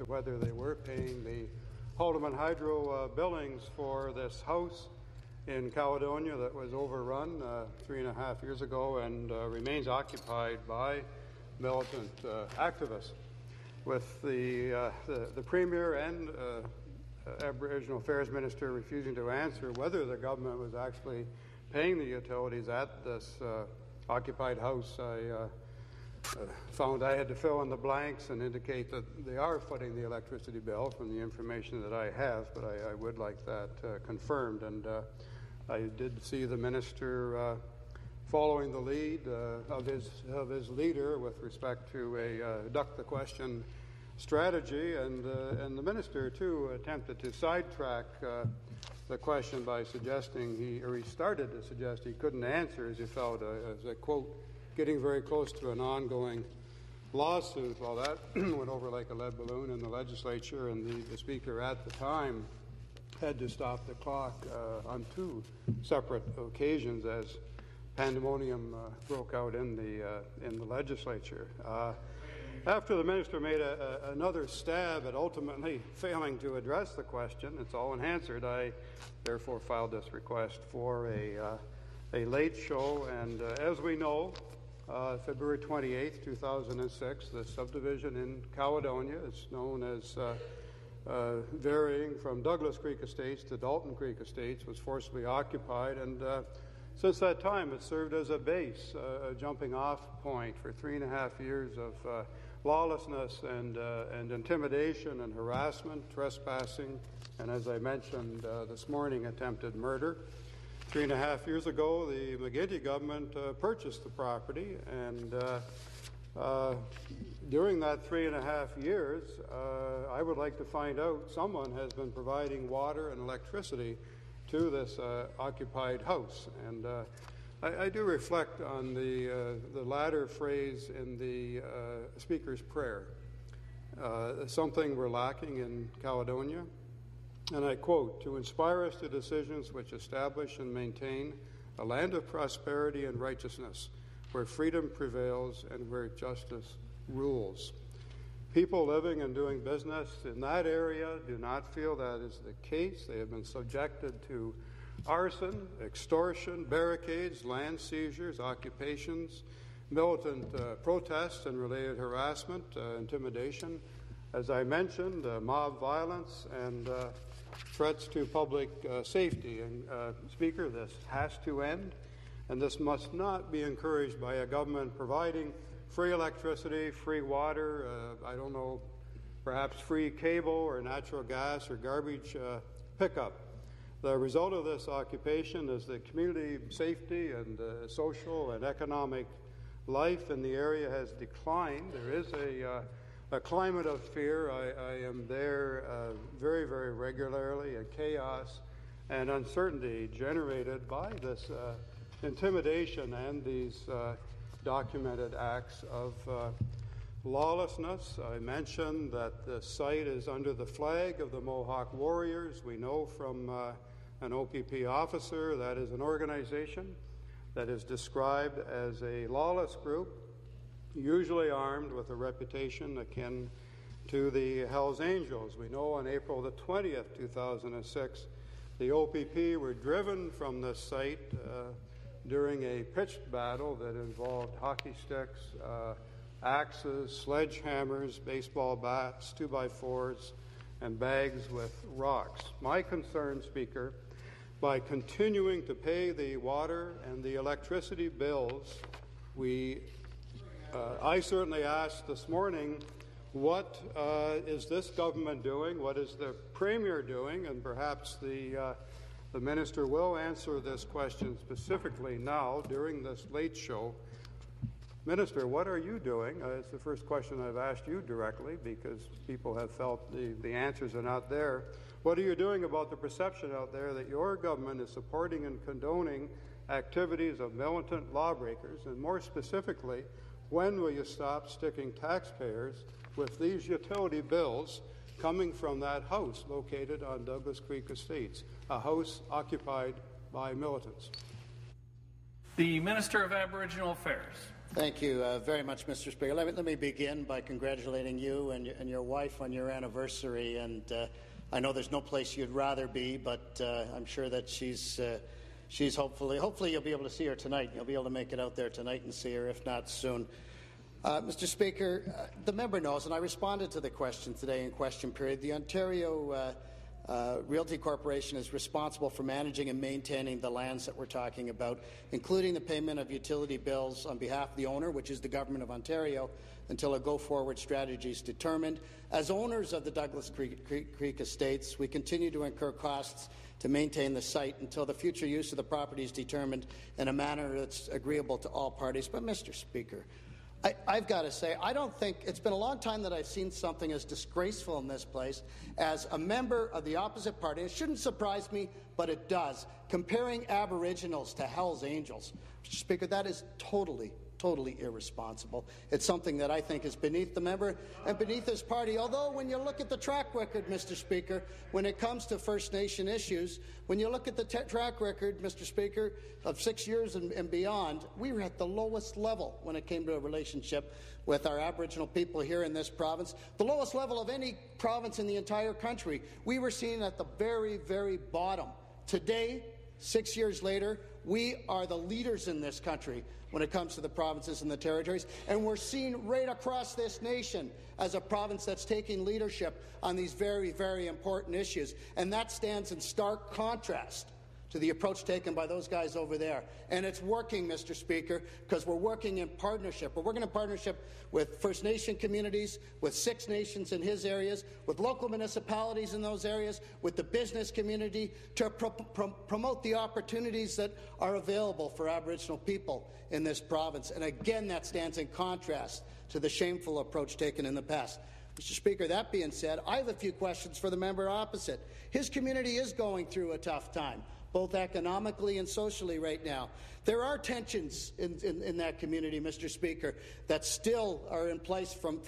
to whether they were paying the Haldimand Hydro billings for this house in Caledonia that was overrun 3.5 years ago and remains occupied by militant activists. With the Premier and Aboriginal Affairs Minister refusing to answer whether the government was actually paying the utilities at this occupied house, I found I had to fill in the blanks and indicate that they are footing the electricity bill from the information that I have, but I would like that confirmed. And I did see the minister following the lead of his leader with respect to a duck the question strategy, and the minister too attempted to sidetrack the question by suggesting he started to suggest he couldn't answer as he felt as a quote getting very close to an ongoing lawsuit. Well, that went over like a lead balloon in the legislature, and the speaker at the time had to stop the clock on two separate occasions as pandemonium broke out in the legislature. After the minister made another stab at ultimately failing to address the question, it's all unanswered, I therefore filed this request for a late show. And as we know, February 28th, 2006, the subdivision in Caledonia, it's known as varying from Douglas Creek Estates to Dalton Creek Estates, was forcibly occupied, and since that time it served as a base, a jumping off point for 3.5 years of lawlessness and intimidation and harassment, trespassing, and as I mentioned this morning, attempted murder. 3.5 years ago, the McGuinty government purchased the property, and during that 3.5 years, I would like to find out someone has been providing water and electricity to this occupied house. And I do reflect on the latter phrase in the Speaker's prayer. Something we're lacking in Caledonia. And I quote, "To inspire us to decisions which establish and maintain a land of prosperity and righteousness, where freedom prevails and where justice rules." People living and doing business in that area do not feel that is the case. They have been subjected to arson, extortion, barricades, land seizures, occupations, militant protests and related harassment, intimidation. As I mentioned, mob violence and threats to public safety. And Speaker, this has to end, and this must not be encouraged by a government providing free electricity, free water, I don't know, perhaps free cable or natural gas or garbage pickup. The result of this occupation is that community safety and social and economic life in the area has declined. There is a climate of fear. I am there very, very regularly, a chaos and uncertainty generated by this intimidation and these documented acts of lawlessness. I mentioned that the site is under the flag of the Mohawk Warriors. We know from an OPP officer that is an organization that is described as a lawless group, usually armed with a reputation akin to the Hells Angels. We know on April the 20th, 2006, the OPP were driven from this site during a pitched battle that involved hockey sticks, axes, sledgehammers, baseball bats, 2x4s, and bags with rocks. My concern, Speaker, by continuing to pay the water and the electricity bills, I certainly asked this morning, what is this government doing? What is the Premier doing? And perhaps the Minister will answer this question specifically now during this late show. Minister, what are you doing? It's the first question I've asked you directly because people have felt the answers are not there. What are you doing about the perception out there that your government is supporting and condoning activities of militant lawbreakers? And more specifically, when will you stop sticking taxpayers with these utility bills coming from that house located on Douglas Creek Estates, a house occupied by militants? The Minister of Aboriginal Affairs. Thank you very much, Mr. Speaker. Let me begin by congratulating you and your wife on your anniversary. And I know there's no place you'd rather be, but I'm sure that she's hopefully you'll be able to see her tonight. You'll be able to make it out there tonight and see her, if not soon. Mr. Speaker, the member knows, and I responded to the question today in question period, the Ontario Realty Corporation is responsible for managing and maintaining the lands that we're talking about, including the payment of utility bills on behalf of the owner, which is the Government of Ontario, until a go-forward strategy is determined. As owners of the Douglas Creek Estates, we continue to incur costs to maintain the site until the future use of the property is determined in a manner that's agreeable to all parties. But, Mr. Speaker, I've got to say, I don't think it's been a long time that I've seen something as disgraceful in this place as a member of the opposite party. It shouldn't surprise me, but it does. Comparing Aboriginals to Hell's Angels. Mr. Speaker, that is totally irresponsible. It's something that I think is beneath the member and beneath his party. Although when you look at the track record, Mr. Speaker, when it comes to First Nation issues, when you look at the track record, Mr. Speaker, of 6 years and beyond, we were at the lowest level when it came to a relationship with our Aboriginal people here in this province, the lowest level of any province in the entire country. We were seen at the very, very bottom. Today, 6 years later, we are the leaders in this country when it comes to the provinces and the territories, and we're seen right across this nation as a province that's taking leadership on these very, very important issues. And that stands in stark contrast to the approach taken by those guys over there. And it's working, Mr. Speaker, because we're working in partnership. We're working in partnership with First Nation communities, with Six Nations in his areas, with local municipalities in those areas, with the business community to promote the opportunities that are available for Aboriginal people in this province. And again, that stands in contrast to the shameful approach taken in the past. Mr. Speaker, that being said, I have a few questions for the member opposite. His community is going through a tough time, both economically and socially right now. There are tensions in that community, Mr. Speaker, that still are in place from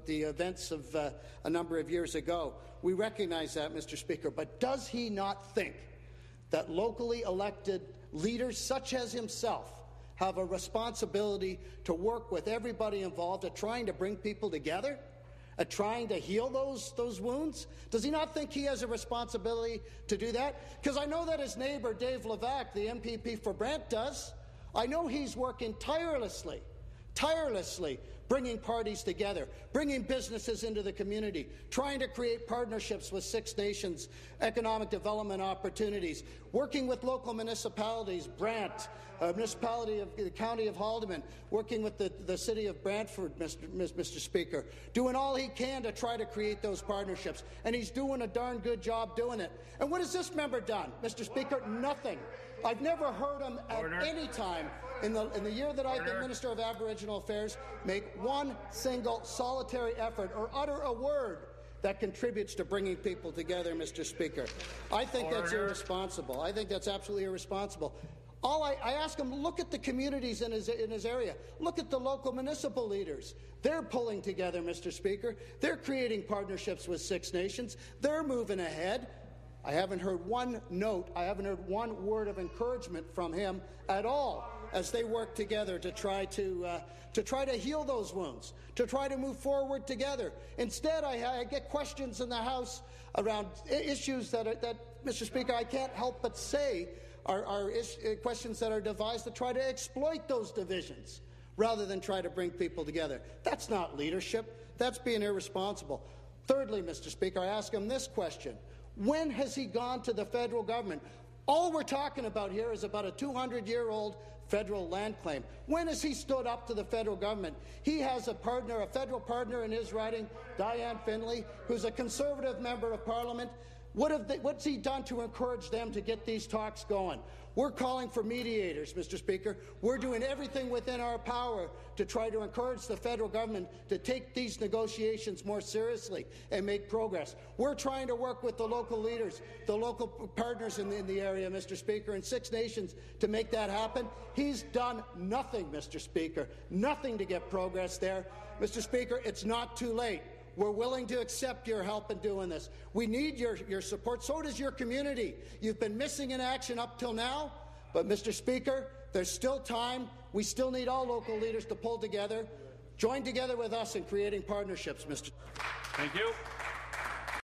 the events of a number of years ago. We recognize that, Mr. Speaker, but does he not think that locally elected leaders such as himself have a responsibility to work with everybody involved at trying to bring people together, at trying to heal those wounds? Does he not think he has a responsibility to do that? Because I know that his neighbour, Dave Levac, the MPP for Brant, does. I know he's working tirelessly, bringing parties together, bringing businesses into the community, trying to create partnerships with Six Nations, economic development opportunities, working with local municipalities, Brant, municipality of the County of Haldimand, working with the City of Brantford, Mr. Speaker, doing all he can to try to create those partnerships, and he's doing a darn good job doing it. And what has this member done, Mr. Speaker? Nothing. I've never heard him at any time in the year that I've been Minister of Aboriginal Affairs make one single solitary effort or utter a word that contributes to bringing people together, Mr. Speaker. I think that's irresponsible. I think that's absolutely irresponsible. I ask him, look at the communities in his area. Look at the local municipal leaders. They're pulling together, Mr. Speaker. They're creating partnerships with Six Nations. They're moving ahead. I haven't heard one note, I haven't heard one word of encouragement from him at all as they work together to try to heal those wounds, to try to move forward together. Instead, I get questions in the House around issues that, Mr. Speaker, I can't help but say are questions that are devised to try to exploit those divisions rather than try to bring people together. That's not leadership. That's being irresponsible. Thirdly, Mr. Speaker, I ask him this question. When has he gone to the federal government? All we're talking about here is about a 200-year-old federal land claim. When has he stood up to the federal government? He has a federal partner in his riding, Diane Finley, who's a Conservative member of Parliament. What's he done to encourage them to get these talks going? We're calling for mediators, Mr. Speaker. We're doing everything within our power to try to encourage the federal government to take these negotiations more seriously and make progress. We're trying to work with the local leaders, the local partners in the area, Mr. Speaker, and Six Nations to make that happen. He's done nothing, Mr. Speaker, nothing to get progress there. Mr. Speaker, it's not too late. We're willing to accept your help in doing this. We need your support. So does your community. You've been missing in action up till now, but, Mr. Speaker, there's still time. We still need all local leaders to pull together, join together with us in creating partnerships, Mr. Thank you.